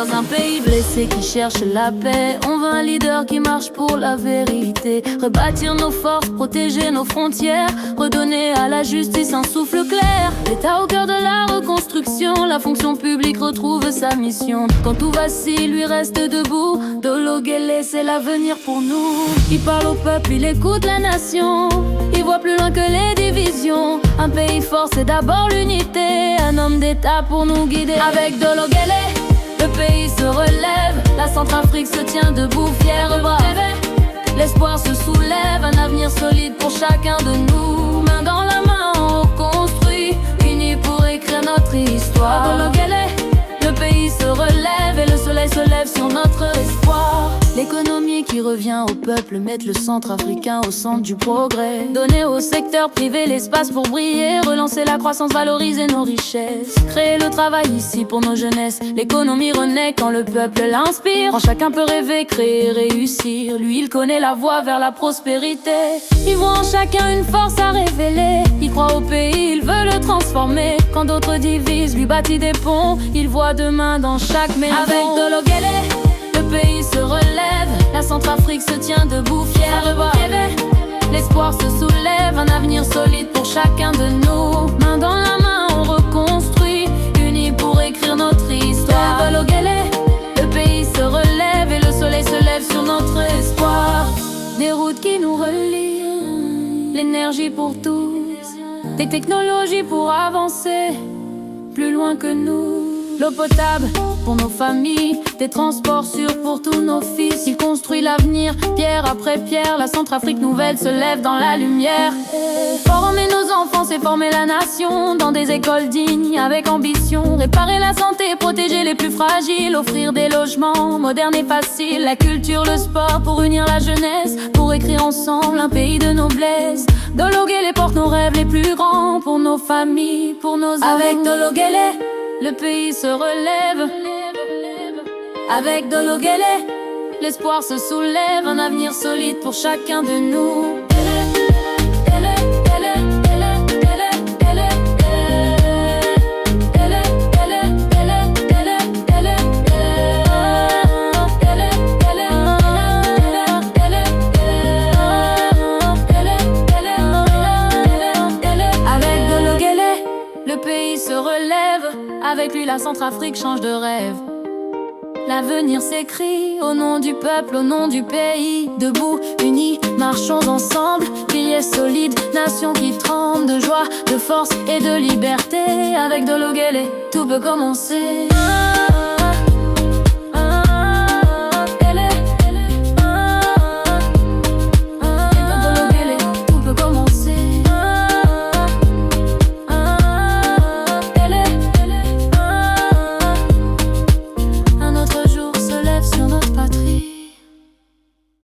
Dans un pays blessé qui cherche la paix, on veut un leader qui marche pour la vérité. Rebâtir nos forces, protéger nos frontières, redonner à la justice un souffle clair. L'État au cœur de la reconstruction, la fonction publique retrouve sa mission. Quand tout vacille, lui reste debout. Dolo Guelleh, c'est l'avenir pour nous. Il parle au peuple, il écoute la nation. Il voit plus loin que les divisions. Un pays fort, c'est d'abord l'unité. Un homme d'État pour nous guider. Avec Dolo Guelleh, le pays se relève. La Centrafrique se tient debout, fière et brave. L'espoir se soulève, un avenir solide pour chacun de nous. Main dans la main, on reconstruit, unis pour écrire notre histoire. Dolo Guelleh, le pays se relève et le soleil se lève sur notre espoir. L'économie qui revient au peuple, mettre le Centrafricain au centre du progrès. Donner au secteur privé l'espace pour briller, relancer la croissance, valoriser nos richesses. Créer le travail ici pour nos jeunesses. L'économie renaît quand le peuple l'inspire. Quand chacun peut rêver, créer, réussir. Lui, il connaît la voie vers la prospérité. Il voit en chacun une force à révéler. Il croit au pays, il veut le transformer. Quand d'autres divisent, lui bâtit des ponts. Il voit demain dans chaque maison. Avec Dolo Guelleh, le pays se relève, la Centrafrique se tient debout, fière et brave. L'espoir se soulève, un avenir solide pour chacun de nous. Main dans la main, on reconstruit, unis pour écrire notre histoire. Dolo Guelleh, le pays se relève et le soleil se lève sur notre espoir. Des routes qui nous relient, l'énergie pour tous, des technologies pour avancer plus loin que nous. L'eau potable pour nos familles, des transports sûrs pour tous nos fils. Il construit l'avenir, pierre après pierre. La Centrafrique nouvelle se lève dans la lumière. Former nos enfants, c'est former la nation. Dans des écoles dignes, avec ambition. Réparer la santé, protéger les plus fragiles. Offrir des logements modernes et faciles. La culture, le sport pour unir la jeunesse. Pour écrire ensemble un pays de noblesse. Dolo Guelleh porte nos rêves les plus grands. Pour nos familles, pour nos amis. Avec Dolo Guelleh, le pays se relève. Avec Dolo Guelleh, l'espoir se soulève, un avenir solide pour chacun de nous. Avec Dolo Guelleh, le pays se relève. Avec lui, la Centrafrique change de rêve. L'avenir s'écrit au nom du peuple, au nom du pays. Debout, unis, marchons ensemble. Piliers solides, nation qui tremble de joie, de force et de liberté. Avec Dolo Guelleh, tout peut commencer.